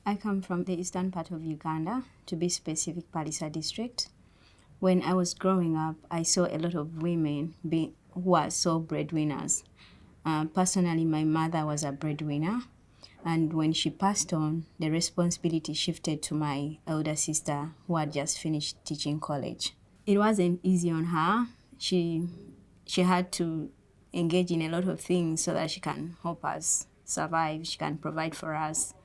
I come from the eastern part of Uganda, to be specific, Palisa district. When I was growing up, I saw a lot of women who are sole breadwinners. Personally, my mother was a breadwinner, and when she passed on, the responsibility shifted to my elder sister, who had just finished teaching college. It wasn't easy on her. She had to engage in a lot of things so that she can help us survive, she can provide for us.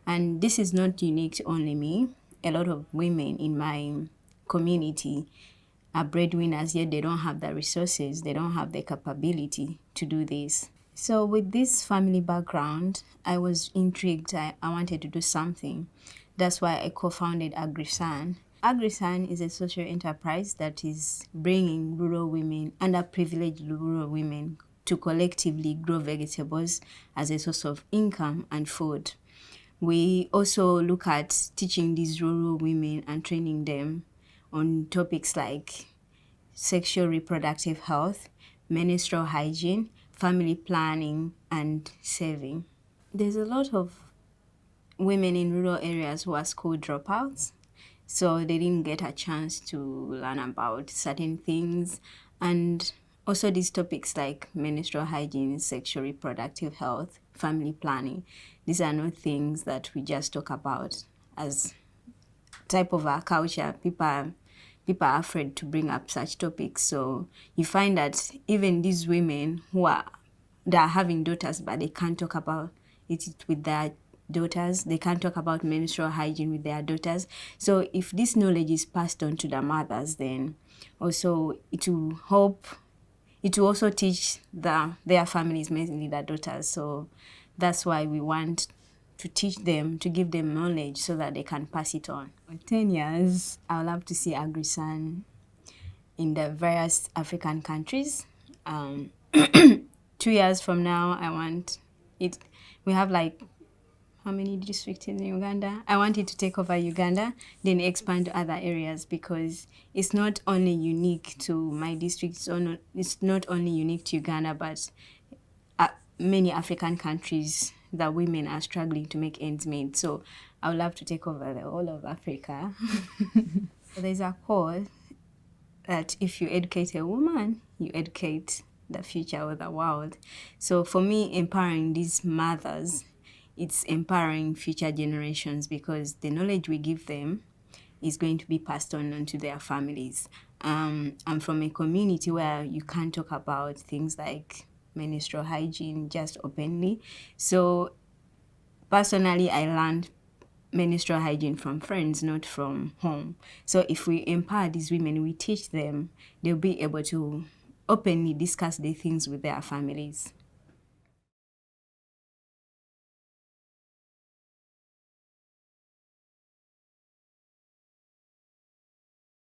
And this is not unique to only me. A lot of women in my community are breadwinners, yet they don't have the resources, they don't have the capability to do this. So with this family background, I was intrigued. I wanted to do something. That's why I co-founded AgriSan. AgriSan is a social enterprise that is bringing rural women, underprivileged rural women, to collectively grow vegetables as a source of income and food. We also look at teaching these rural women and training them on topics like sexual reproductive health, menstrual hygiene, family planning, and saving. There's a lot of women in rural areas who are school dropouts, so they didn't get a chance to learn about certain things. And also these topics like menstrual hygiene, sexual reproductive health, family planning, these are not things that we just talk about as type of our culture. People are afraid to bring up such topics. So you find that even these women they are having daughters, but they can't talk about it with their daughters. They can't talk about menstrual hygiene with their daughters. So if this knowledge is passed on to the mothers, then also it will also teach their families, mainly their daughters. So that's why we want to teach them, to give them knowledge so that they can pass it on. In 10 years, I would love to see AgriSan in the various African countries. 2 years from now, I want it. We have like how many districts in Uganda? I want it to take over Uganda, then expand to other areas, because it's not only unique to my district, it's not only unique to Uganda, but many African countries that women are struggling to make ends meet. So I would love to take over the whole of Africa. There's a quote that if you educate a woman, you educate the future of the world. So for me, empowering these mothers, it's empowering future generations, because the knowledge we give them is going to be passed on to their families. I'm from a community where you can't talk about things like menstrual hygiene just openly. So personally, I learned menstrual hygiene from friends, not from home. So if we empower these women, we teach them, they'll be able to openly discuss the things with their families.